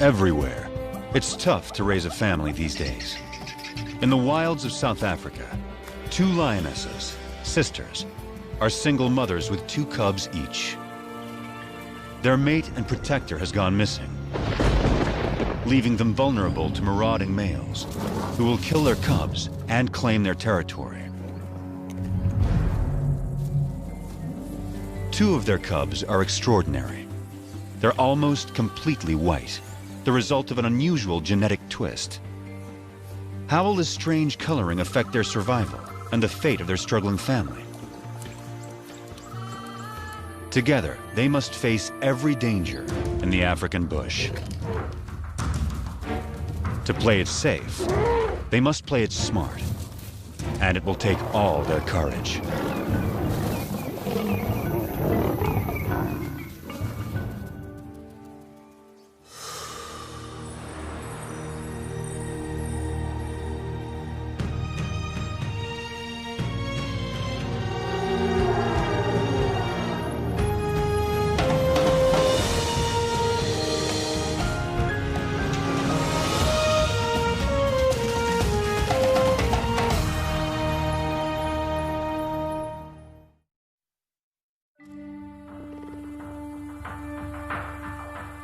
everywhere. It's tough to raise a family these days. In the wilds of South Africa, 2 lionesses, sisters, are single mothers with 2 cubs each. Their mate and protector has gone missing, leaving them vulnerable to marauding males who will kill their cubs and claim their territory. 2 of their cubs are extraordinary. They're almost completely white, the result of an unusual genetic twist. How will this strange coloring affect their survival and the fate of their struggling family? Together, they must face every danger in the African bush. To play it safe, they must play it smart, and it will take all their courage.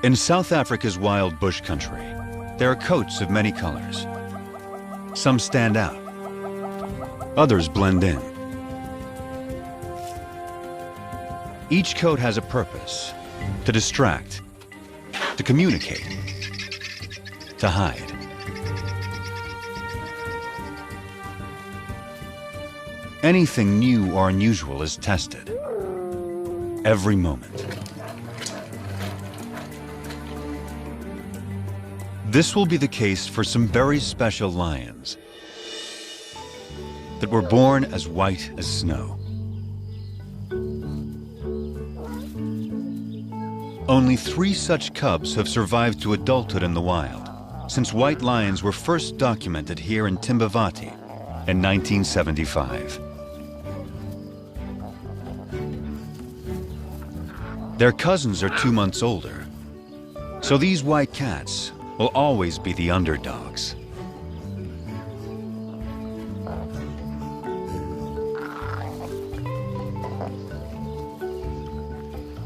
In South Africa's wild bush country, there are coats of many colors. Some stand out, others blend in. Each coat has a purpose: to distract, to communicate, to hide. Anything new or unusual is tested every moment. This will be the case for some very special lions that were born as white as snow. Only 3 such cubs have survived to adulthood in the wild since white lions were first documented here in Timbavati in 1975. Their cousins are 2 months older, so these white cats will always be the underdogs.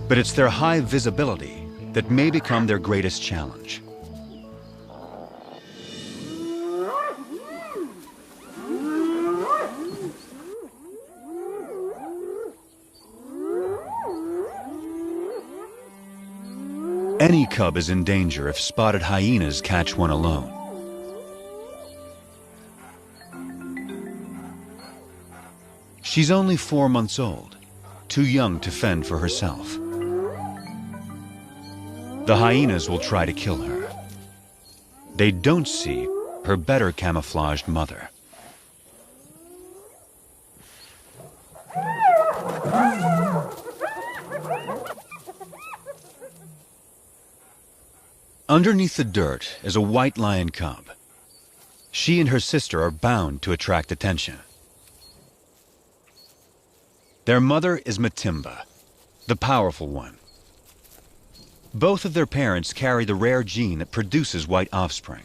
But it's their high visibility that may become their greatest challenge. Any cub is in danger if spotted hyenas catch one alone. She's only 4 months old, too young to fend for herself. The hyenas will try to kill her. They don't see her better camouflaged mother. Underneath the dirt is a white lion cub. She and her sister are bound to attract attention. Their mother is Matimba, the powerful one. Both of their parents carry the rare gene that produces white offspring.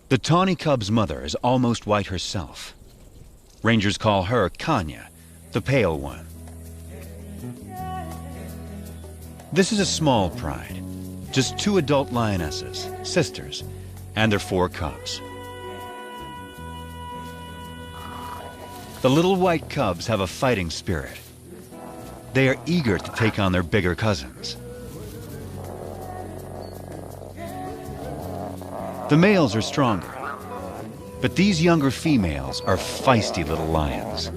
The tawny cub's mother is almost white herself. Rangers call her Kanya, the pale one. This is a small pride, just 2 adult lionesses, sisters, and their 4 cubs. The little white cubs have a fighting spirit. They are eager to take on their bigger cousins. The males are stronger, but these younger females are feisty little lions.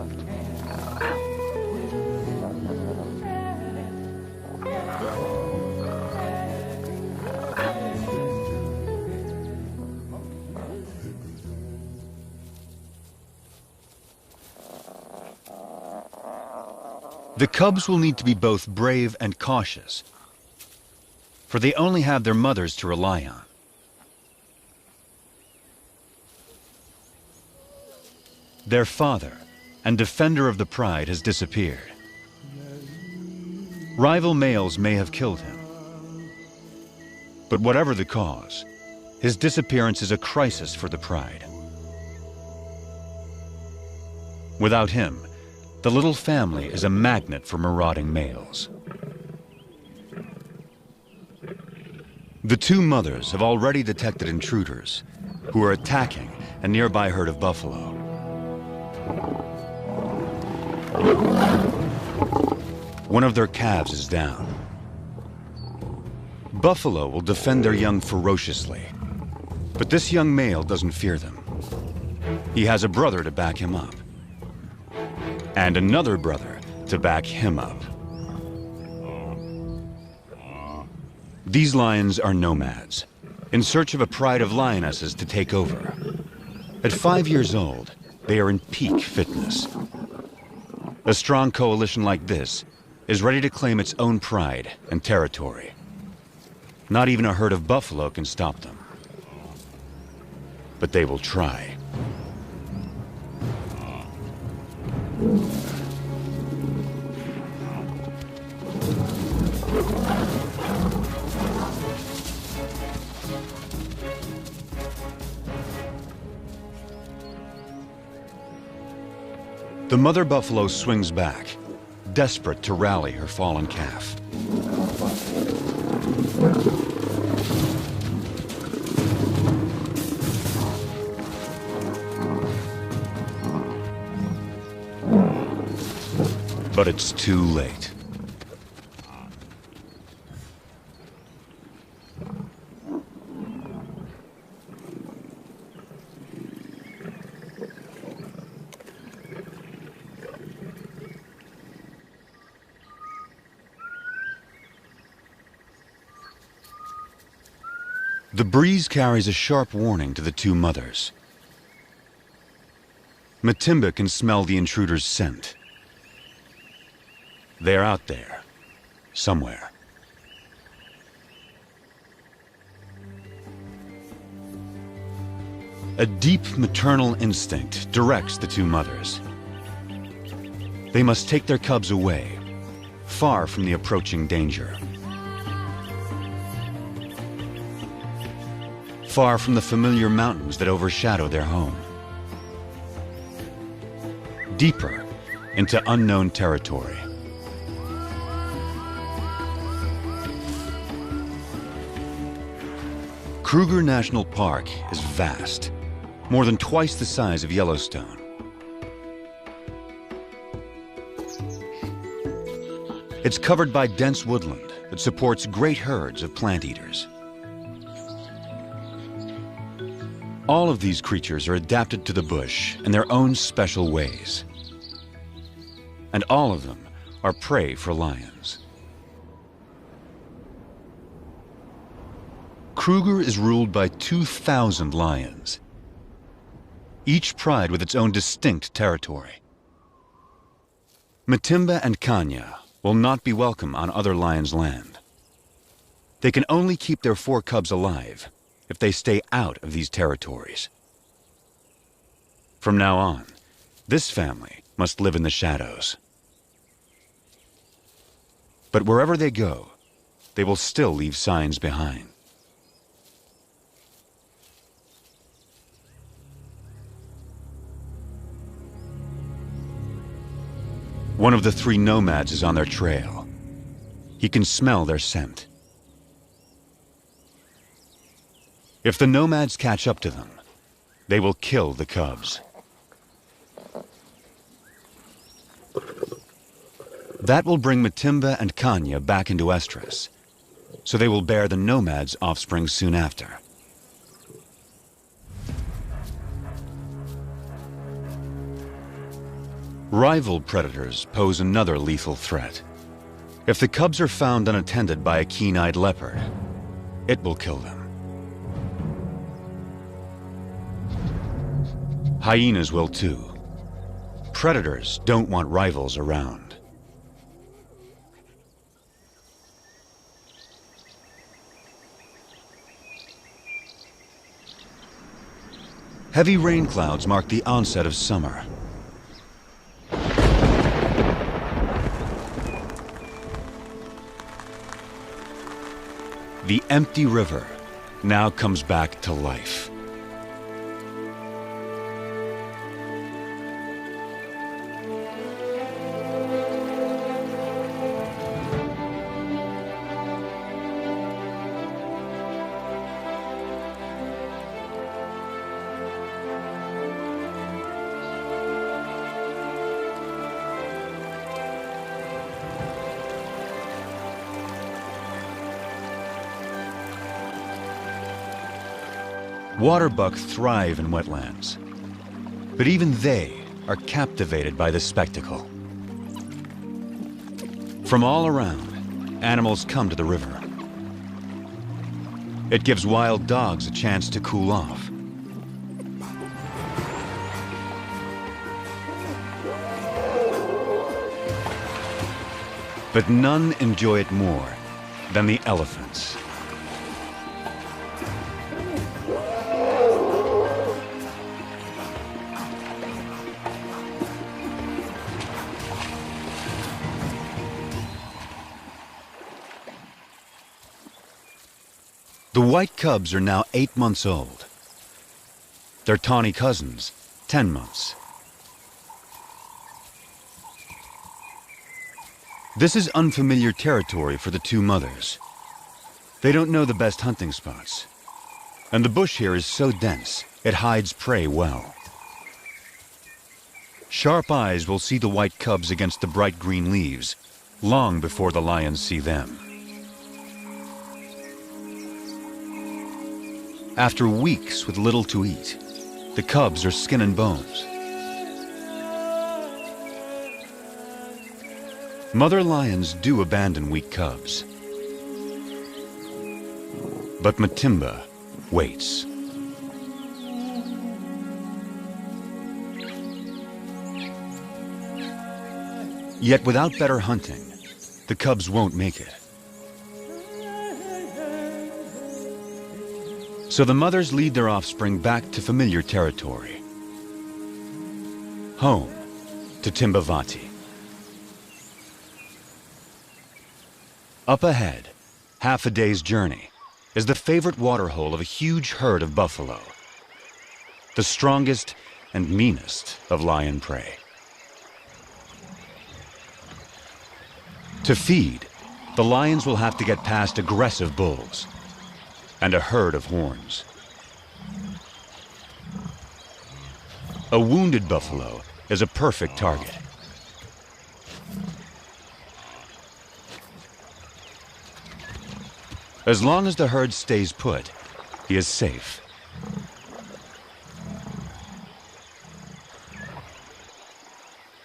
The cubs will need to be both brave and cautious, for they only have their mothers to rely on. Their father and defender of the pride has disappeared. Rival males may have killed him. But whatever the cause, his disappearance is a crisis for the pride. Without him, the little family is a magnet for marauding males. The two mothers have already detected intruders who are attacking a nearby herd of buffalo. One of their calves is down. Buffalo will defend their young ferociously, but this young male doesn't fear them. He has a brother to back him up, and another brother to back him up. These lions are nomads, in search of a pride of lionesses to take over. At 5 years old, they are in peak fitness. A strong coalition like this is ready to claim its own pride and territory. Not even a herd of buffalo can stop them. But they will try. The mother buffalo swings back, desperate to rally her fallen calf. But it's too late. The breeze carries a sharp warning to the two mothers. Matimba can smell the intruder's scent. They're out there, somewhere. A deep maternal instinct directs the two mothers. They must take their cubs away, far from the approaching danger. Far from the familiar mountains that overshadow their home. Deeper into unknown territory. Kruger National Park is vast, more than twice the size of Yellowstone. It's covered by dense woodland that supports great herds of plant eaters. All of these creatures are adapted to the bush in their own special ways. And all of them are prey for lions. Kruger is ruled by 2,000 lions, each pride with its own distinct territory. Matimba and Kanya will not be welcome on other lions' land. They can only keep their 4 cubs alive if they stay out of these territories. From now on, this family must live in the shadows. But wherever they go, they will still leave signs behind. One of the 3 nomads is on their trail. He can smell their scent. If the nomads catch up to them, they will kill the cubs. That will bring Matimba and Kanya back into estrus, so they will bear the nomads' offspring soon after. Rival predators pose another lethal threat. If the cubs are found unattended by a keen-eyed leopard, it will kill them. Hyenas will too. Predators don't want rivals around. Heavy rain clouds mark the onset of summer. The empty river now comes back to life. Water buck thrive in wetlands, but even they are captivated by the spectacle. From all around, animals come to the river. It gives wild dogs a chance to cool off. But none enjoy it more than the elephants. The white cubs are now 8 months old. Their tawny cousins, 10 months. This is unfamiliar territory for the two mothers. They don't know the best hunting spots, and the bush here is so dense, it hides prey well. Sharp eyes will see the white cubs against the bright green leaves, long before the lions see them. After weeks with little to eat, the cubs are skin and bones. Mother lions do abandon weak cubs. But Matimba waits. Yet without better hunting, the cubs won't make it. So the mothers lead their offspring back to familiar territory. Home to Timbavati. Up ahead, half a day's journey, is the favorite waterhole of a huge herd of buffalo, the strongest and meanest of lion prey. To feed, the lions will have to get past aggressive bulls and a herd of horns. A wounded buffalo is a perfect target. As long as the herd stays put, he is safe.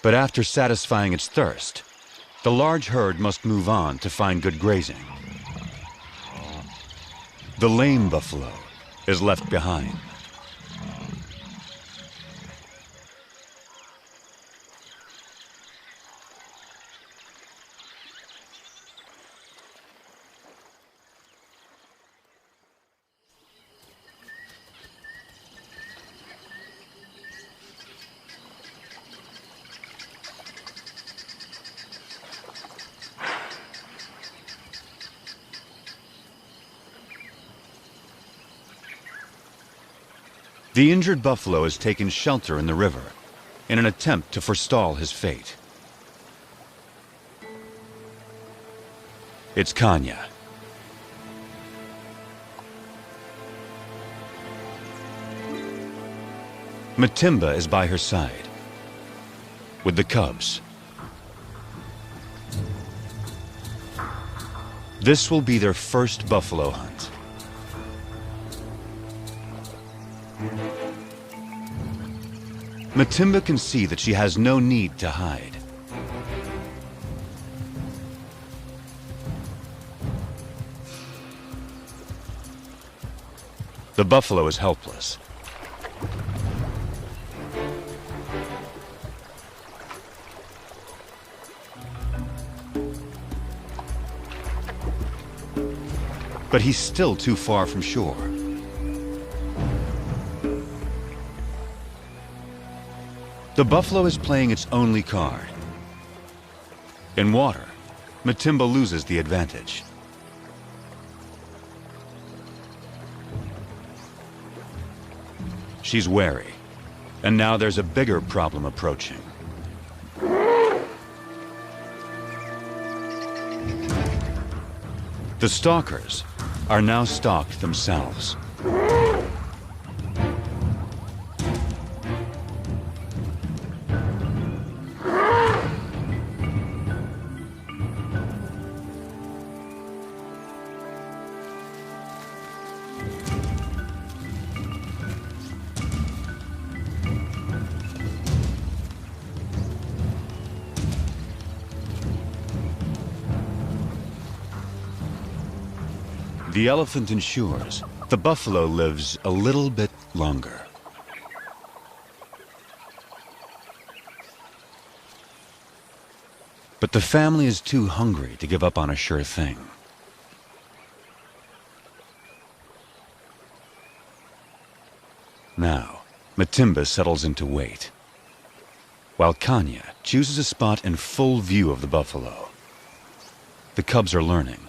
But after satisfying its thirst, the large herd must move on to find good grazing. The lame buffalo is left behind. The injured buffalo has taken shelter in the river in an attempt to forestall his fate. It's Kanya. Matimba is by her side, with the cubs. This will be their first buffalo hunt. Matimba can see that she has no need to hide. The buffalo is helpless. But he's still too far from shore. The buffalo is playing its only card. In water, Matimba loses the advantage. she's wary. And now there's a bigger problem approaching. The stalkers are now stalked themselves. The elephant ensures the buffalo lives a little bit longer. But the family is too hungry to give up on a sure thing. Now, Matimba settles in to wait, while Kanya chooses a spot in full view of the buffalo. The cubs are learning.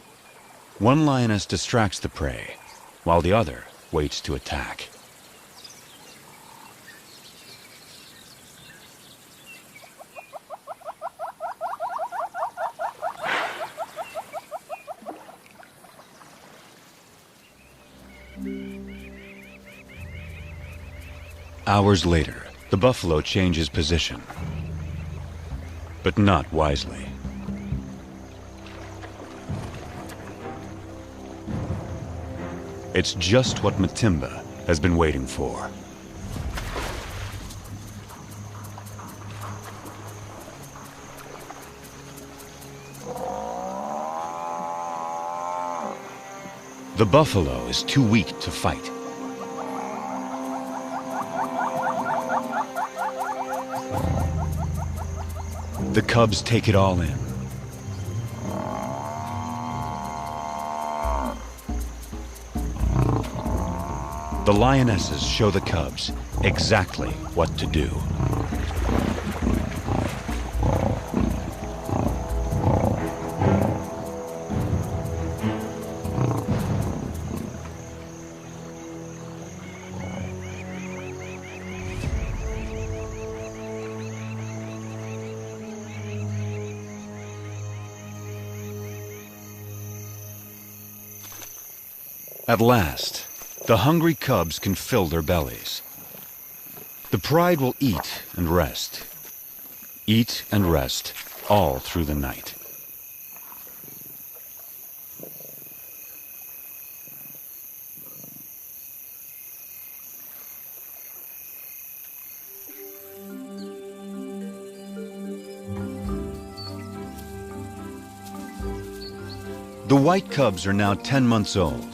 One lioness distracts the prey, while the other waits to attack. Hours later, the buffalo changes position, but not wisely. It's just what Matimba has been waiting for. The buffalo is too weak to fight. The cubs take it all in. The lionesses show the cubs exactly what to do. At last, the hungry cubs can fill their bellies. The pride will eat and rest all through the night. The white cubs are now 10 months old.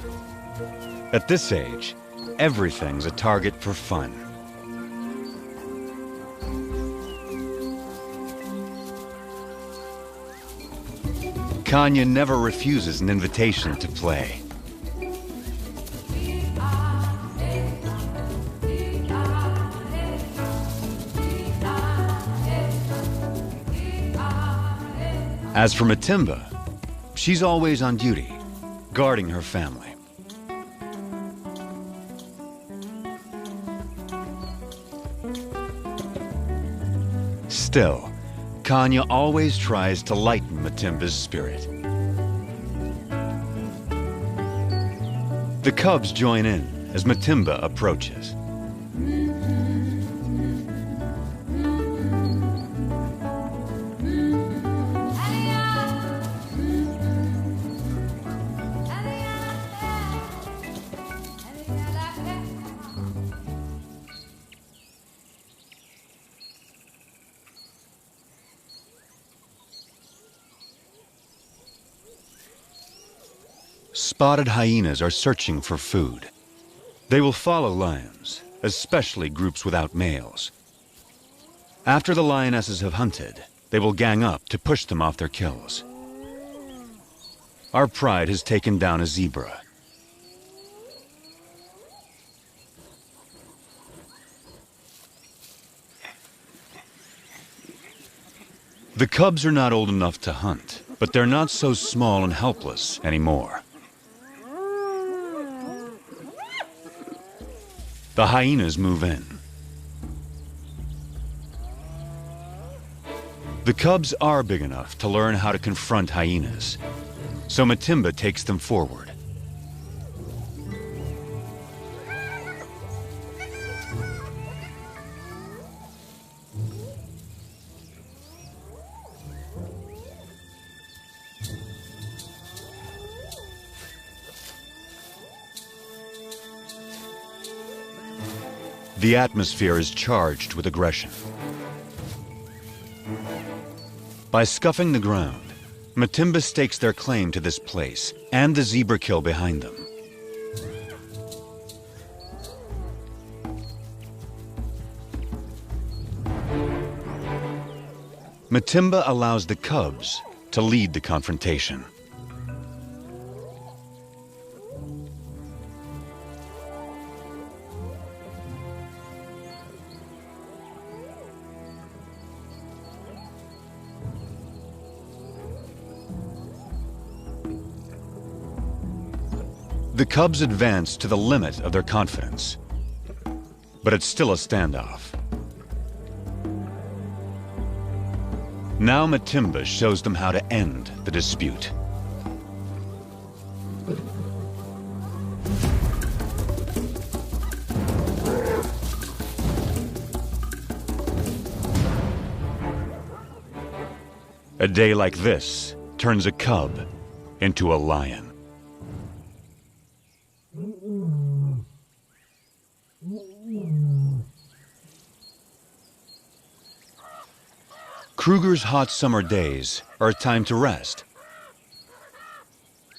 At this age, everything's a target for fun. Kanya never refuses an invitation to play. As for Matimba, she's always on duty, guarding her family. Still, Kanya always tries to lighten Matimba's spirit. The cubs join in as Matimba approaches. Spotted hyenas are searching for food. They will follow lions, especially groups without males. After the lionesses have hunted, they will gang up to push them off their kills. Our pride has taken down a zebra. The cubs are not old enough to hunt, but they're not so small and helpless anymore. The hyenas move in. The cubs are big enough to learn how to confront hyenas, so Matimba takes them forward. The atmosphere is charged with aggression. By scuffing the ground, Matimba stakes their claim to this place and the zebra kill behind them. Matimba allows the cubs to lead the confrontation. The cubs advance to the limit of their confidence, but it's still a standoff. Now Matimba shows them how to end the dispute. A day like this turns a cub into a lion. Kruger's hot summer days are a time to rest.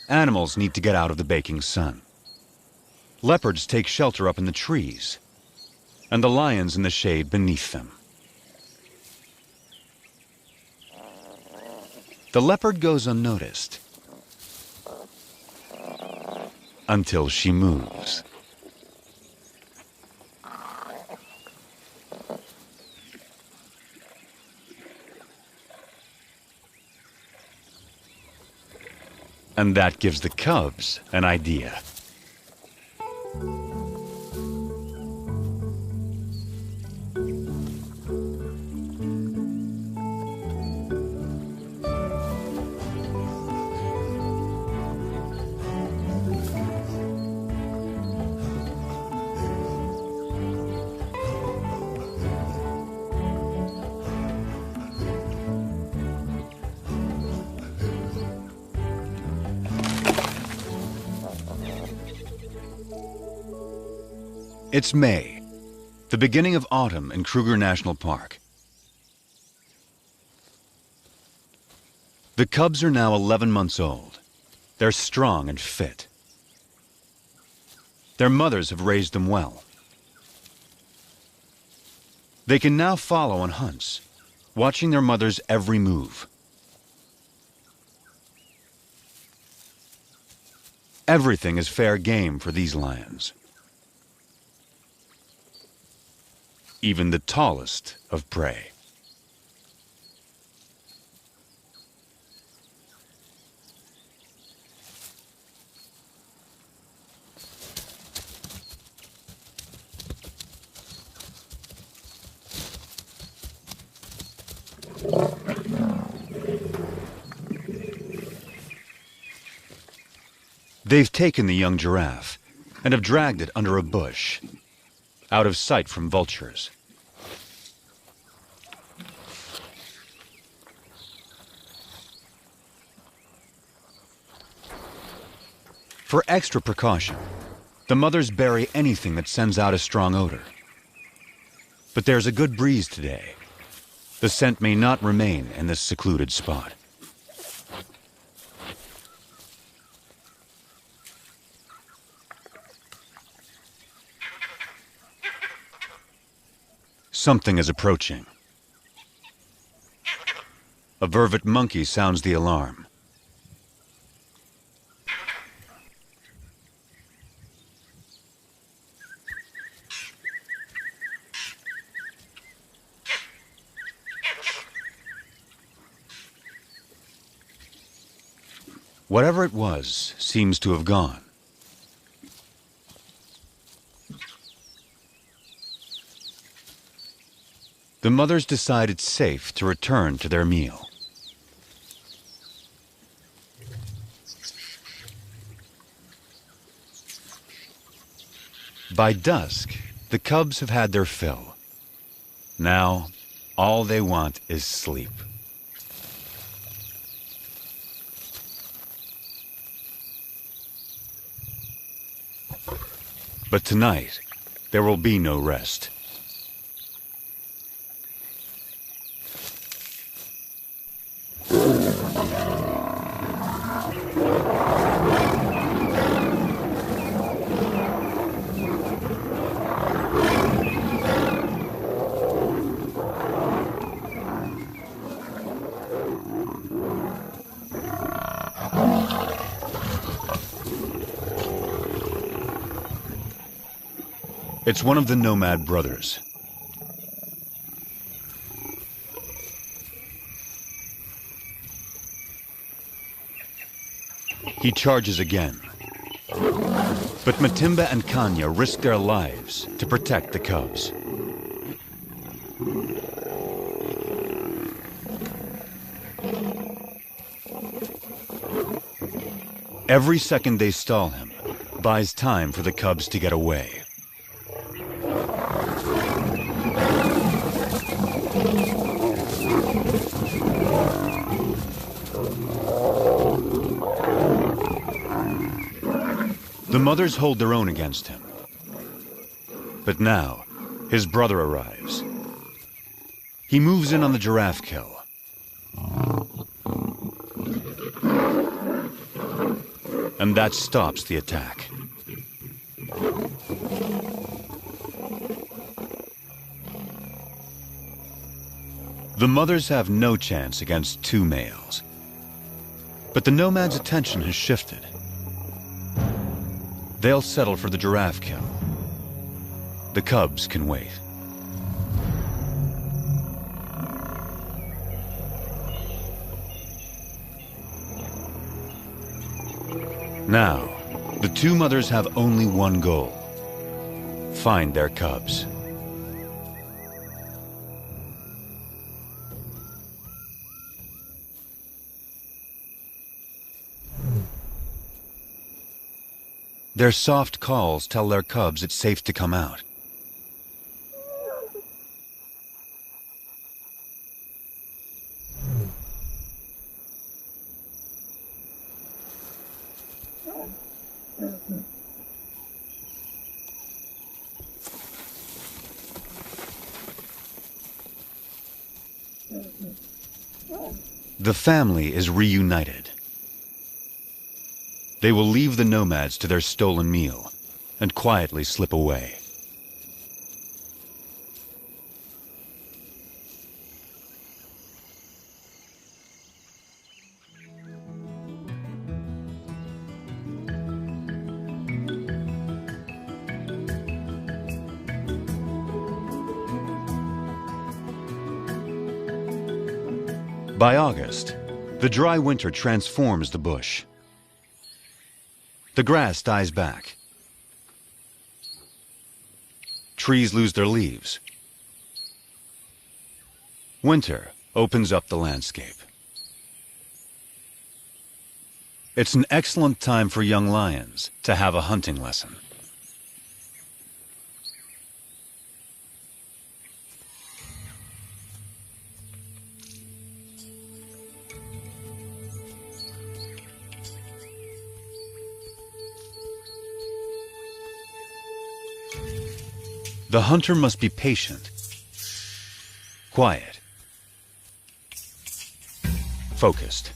Animals need to get out of the baking sun. Leopards take shelter up in the trees, and the lions in the shade beneath them. The leopard goes unnoticed until she moves. And that gives the cubs an idea. It's May, the beginning of autumn in Kruger National Park. The cubs are now 11 months old. They're strong and fit. Their mothers have raised them well. They can now follow on hunts, watching their mother's every move. Everything is fair game for these lions. Even the tallest of prey. They've taken the young giraffe and have dragged it under a bush, out of sight from vultures. For extra precaution, the mothers bury anything that sends out a strong odor. But there's a good breeze today. The scent may not remain in this secluded spot. Something is approaching. A vervet monkey sounds the alarm. Whatever it was seems to have gone. the mothers decide it's safe to return to their meal. By dusk, the cubs have had their fill. Now, all they want is sleep. But tonight, there will be no rest. It's one of the nomad brothers. He charges again. But Matimba and Kanya risk their lives to protect the cubs. Every second they stall him buys time for the cubs to get away. The mothers hold their own against him. But now, his brother arrives. He moves in on the giraffe kill. And that stops the attack. The mothers have no chance against two males. But the nomad's attention has shifted. They'll settle for the giraffe kill. The cubs can wait. Now, the two mothers have only one goal: find their cubs. Their soft calls tell their cubs it's safe to come out. The family is reunited. They will leave the nomads to their stolen meal and quietly slip away. By August, the dry winter transforms the bush. The grass dies back. Trees lose their leaves. Winter opens up the landscape. It's an excellent time for young lions to have a hunting lesson. The hunter must be patient, quiet, focused.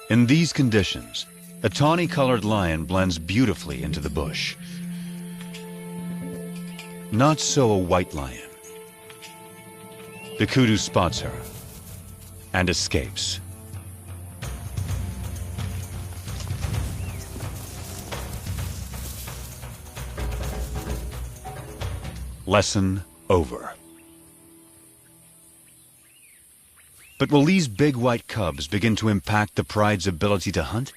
In these conditions, a tawny-colored lion blends beautifully into the bush. Not so a white lion. The kudu spots her and escapes. Lesson over. But will these big white cubs begin to impact the pride's ability to hunt?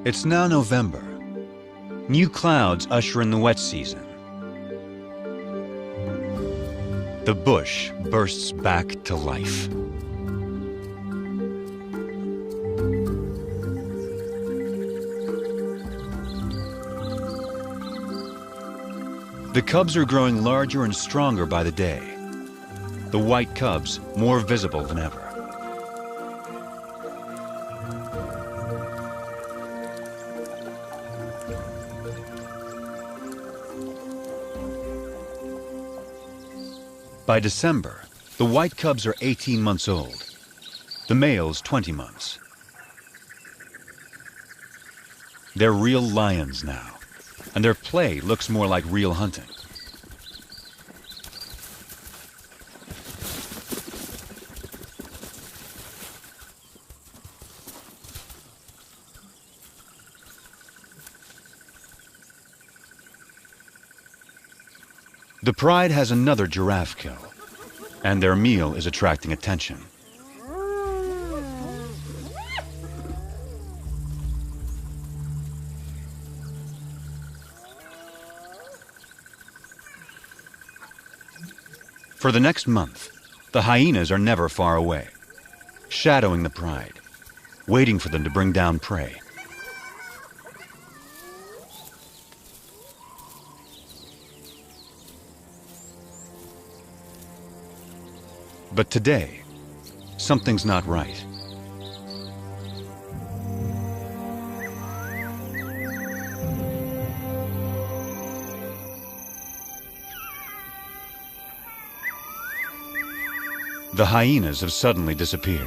It's now November. New clouds usher in the wet season. The bush bursts back to life. The cubs are growing larger and stronger by the day. The white cubs more visible than ever. By December, the white cubs are 18 months old, the males 20 months. They're real lions now, and their play looks more like real hunting. The pride has another giraffe kill, and their meal is attracting attention. For the next month, the hyenas are never far away, shadowing the pride, waiting for them to bring down prey. But today, something's not right. The hyenas have suddenly disappeared.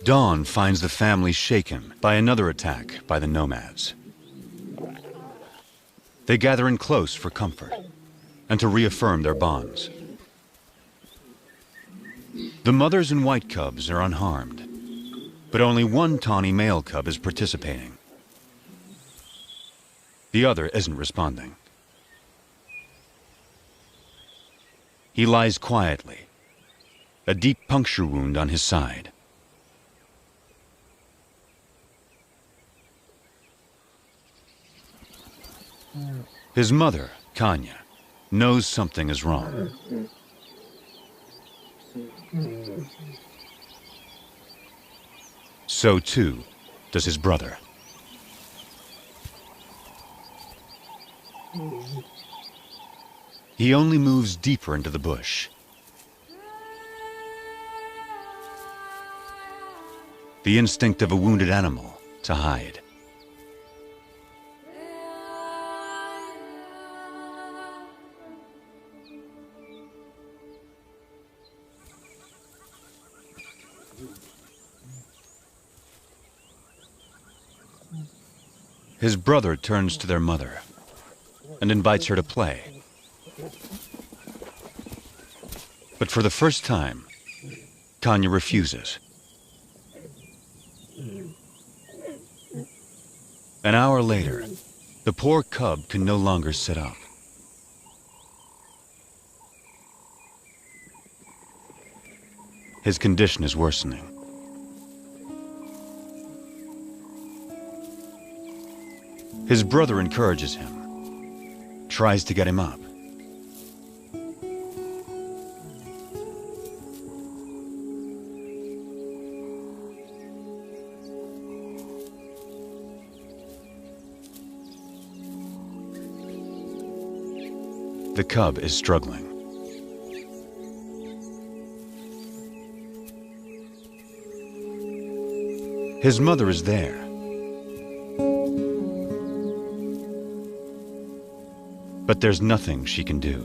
Dawn finds the family shaken by another attack by the nomads. They gather in close for comfort and to reaffirm their bonds. The mothers and white cubs are unharmed, but only one tawny male cub is participating. The other isn't responding. He lies quietly, a deep puncture wound on his side. His mother, Kanya, knows something is wrong. So too does his brother. He only moves deeper into the bush. The instinct of a wounded animal to hide. His brother turns to their mother and invites her to play. But for the first time, Kanya refuses. An hour later, The poor cub can no longer sit up. His condition is worsening. His brother encourages him, tries to get him up. The cub is struggling. His mother is there. But there's nothing she can do.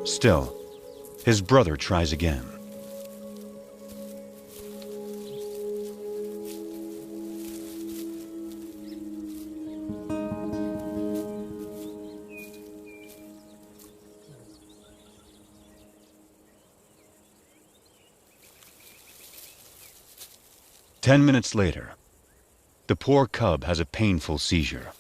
Still, his brother tries again. Ten minutes later, the poor cub has a painful seizure.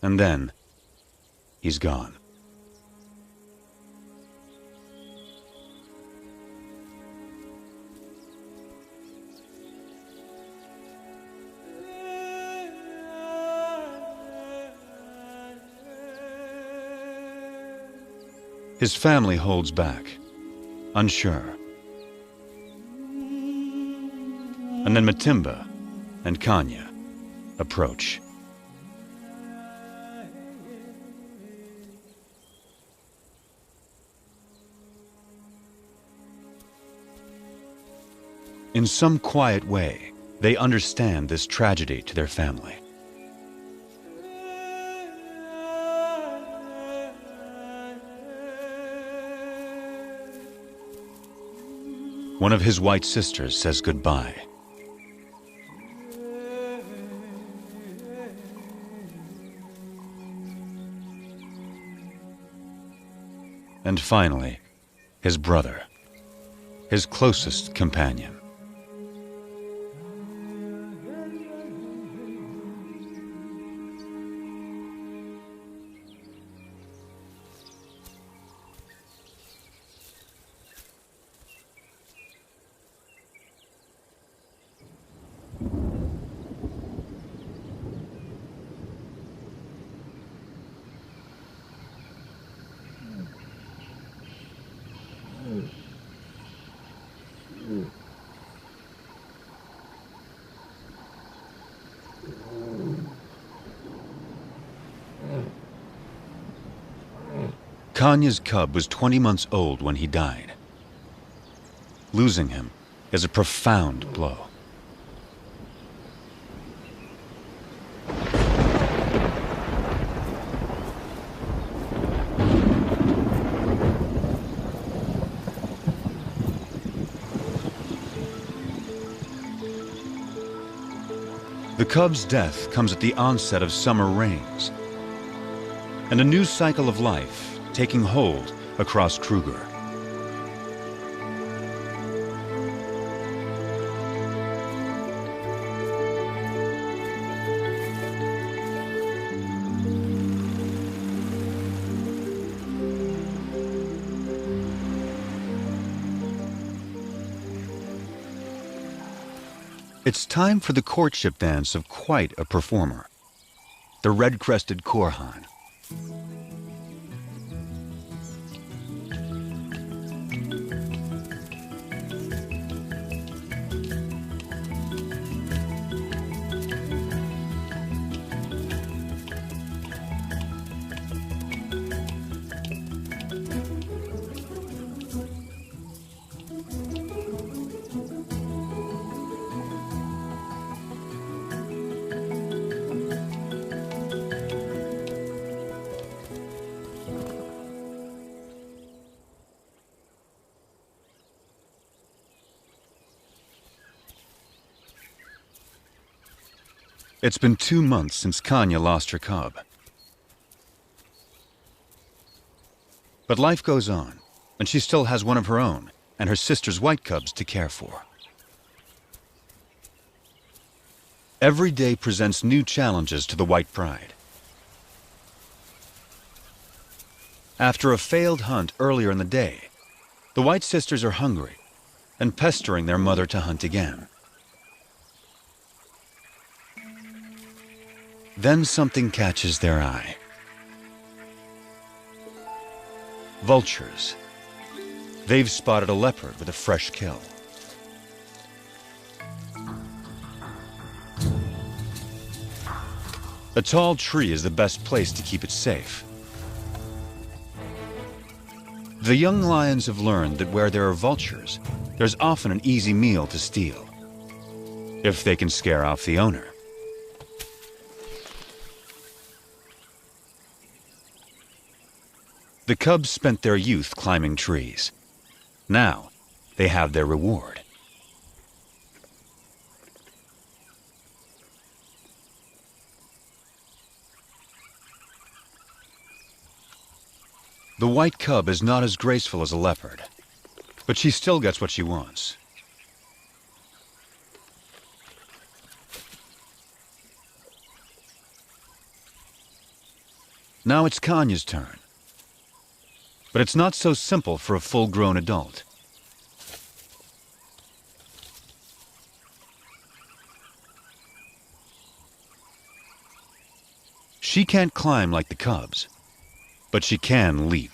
And then, he's gone. His family holds back, unsure. And then Matimba and Kanya approach. In some quiet way, they understand this tragedy to their family. One of his white sisters says goodbye. And finally, his brother, his closest companion. Kanya's cub was 20 months old when he died. Losing him is a profound blow. The cub's death comes at the onset of summer rains, and a new cycle of life taking hold across Kruger. It's time for the courtship dance of quite a performer, the red-crested Korhan. It's been 2 months since Kanya lost her cub. But life goes on, and she still has one of her own and her sister's white cubs to care for. Every day presents new challenges to the white pride. After a failed hunt earlier in the day, the white sisters are hungry and pestering their mother to hunt again. Then something catches their eye. Vultures. They've spotted a leopard with a fresh kill. A tall tree is the best place to keep it safe. The young lions have learned that where there are vultures, there's often an easy meal to steal, if they can scare off the owner. The cubs spent their youth climbing trees. Now, they have their reward. The white cub is not as graceful as a leopard, but she still gets what she wants. Now it's Kanya's turn. But it's not so simple for a full-grown adult. She can't climb like the cubs, but she can leap.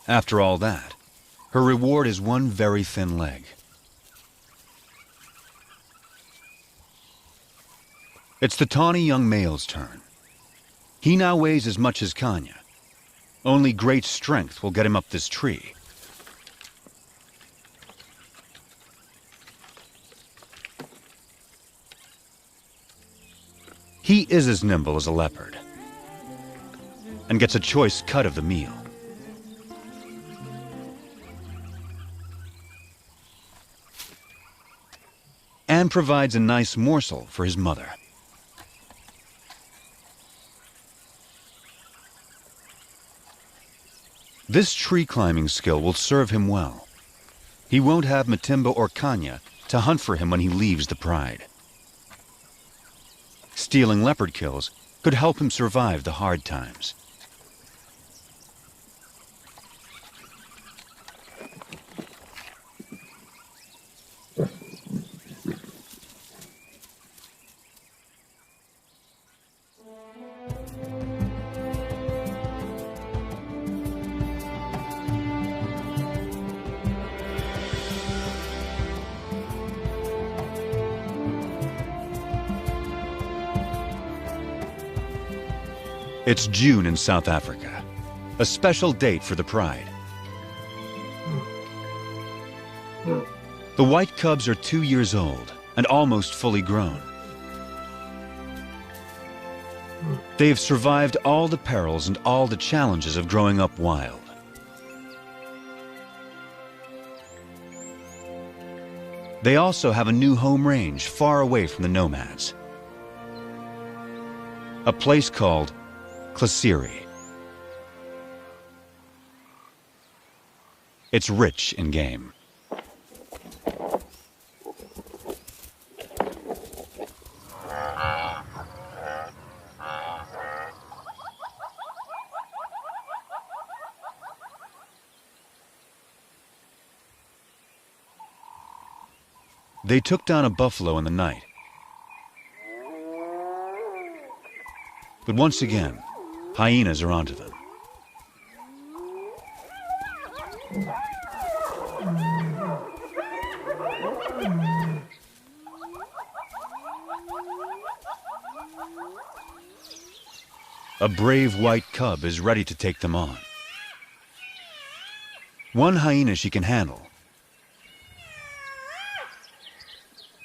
After all that, her reward is one very thin leg. It's the tawny young male's turn. He now weighs as much as Kanya. Only great strength will get him up this tree. He is as nimble as a leopard and gets a choice cut of the meal. And provides a nice morsel for his mother. This tree climbing skill will serve him well. He won't have Matimba or Kanya to hunt for him when he leaves the pride. Stealing leopard kills could help him survive the hard times. It's June in South Africa, a special date for the pride. The white cubs are 2 years old and almost fully grown. They have survived all the perils and all the challenges of growing up wild. They also have a new home range far away from the nomads. A place called Klasiri. It's rich in game. They took down a buffalo in the night. But once again, hyenas are onto them. A brave white cub is ready to take them on. One hyena she can handle.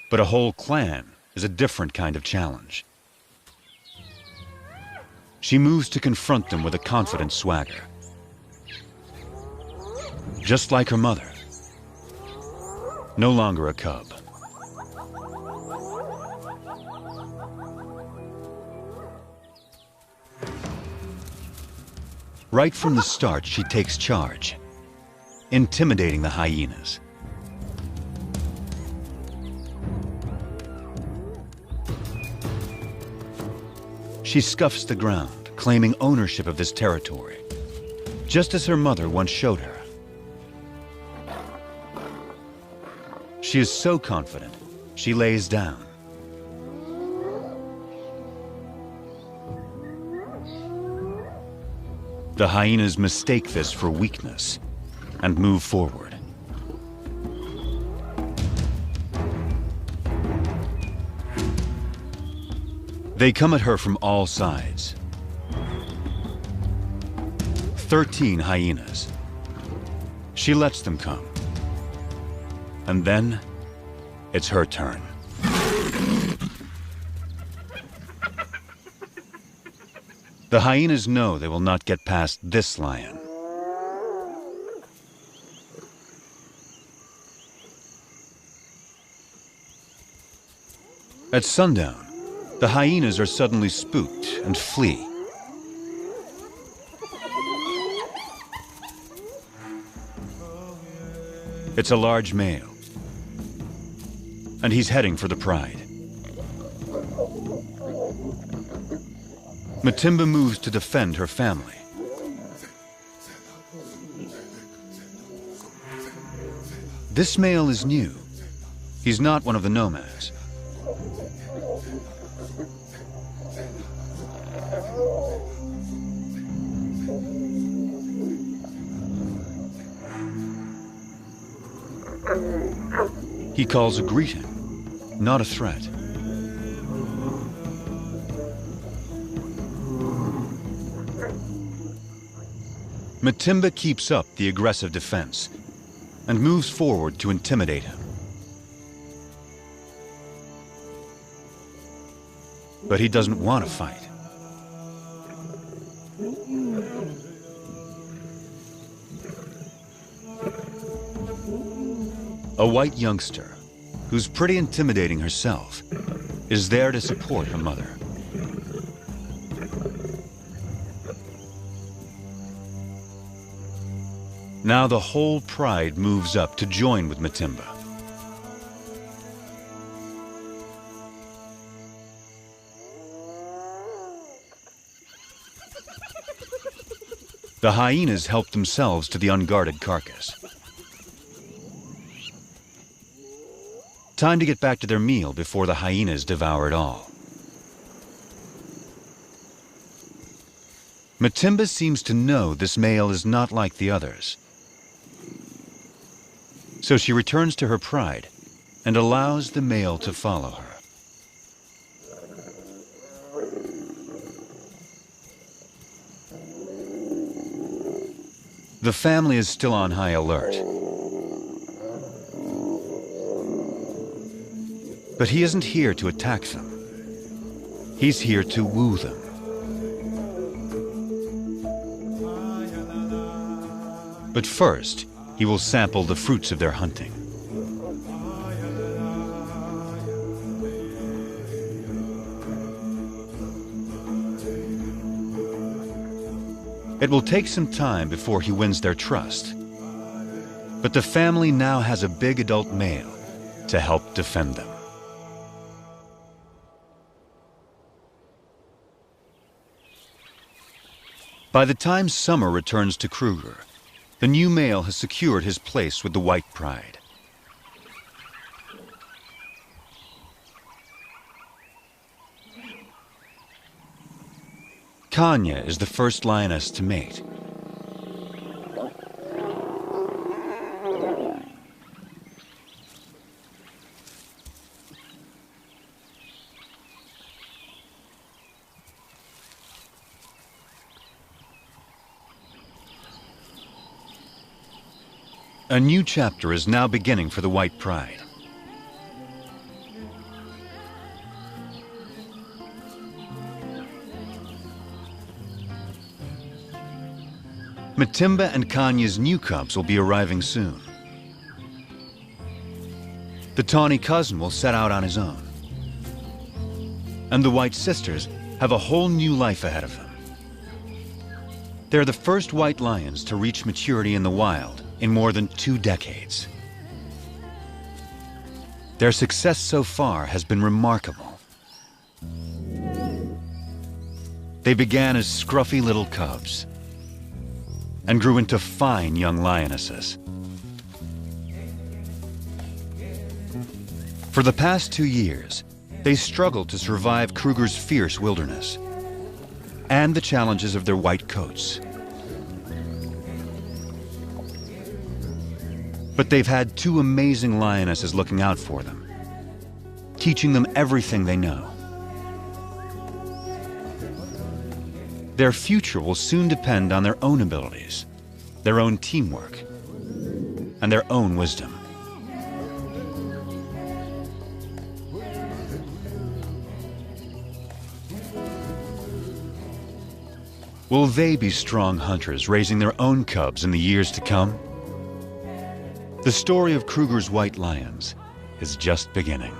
But a whole clan is a different kind of challenge. She moves to confront them with a confident swagger. Just like her mother. No longer a cub. Right from the start, she takes charge, intimidating the hyenas. She scuffs the ground, claiming ownership of this territory, just as her mother once showed her. She is so confident, she lays down. The hyenas mistake this for weakness and move forward. They come at her from all sides. 13 hyenas. She lets them come. And then, it's her turn. The hyenas know they will not get past this lion. At sundown, the hyenas are suddenly spooked and flee. It's a large male, and he's heading for the pride. Matimba moves to defend her family. This male is new. He's not one of the nomads. He calls a greeting, not a threat. Matimba keeps up the aggressive defense and moves forward to intimidate him. But he doesn't want to fight. A white youngster, who's pretty intimidating herself, is there to support her mother. Now the whole pride moves up to join with Matimba. The hyenas help themselves to the unguarded carcass. Time to get back to their meal before the hyenas devour it all. Matimba seems to know this male is not like the others. So she returns to her pride and allows the male to follow her. The family is still on high alert. But he isn't here to attack them. He's here to woo them. But first, he will sample the fruits of their hunting. It will take some time before he wins their trust. But the family now has a big adult male to help defend them. By the time summer returns to Kruger, the new male has secured his place with the white pride. Kanya is the first lioness to mate. A new chapter is now beginning for the white pride. Matimba and Kanya's new cubs will be arriving soon. The tawny cousin will set out on his own. And the white sisters have a whole new life ahead of them. They're the first white lions to reach maturity in the wild in more than 2 decades. Their success so far has been remarkable. They began as scruffy little cubs and grew into fine young lionesses. For the past 2 years, they struggled to survive Kruger's fierce wilderness and the challenges of their white coats. But they've had 2 amazing lionesses looking out for them, teaching them everything they know. Their future will soon depend on their own abilities, their own teamwork, and their own wisdom. Will they be strong hunters raising their own cubs in the years to come? The story of Kruger's white lions is just beginning.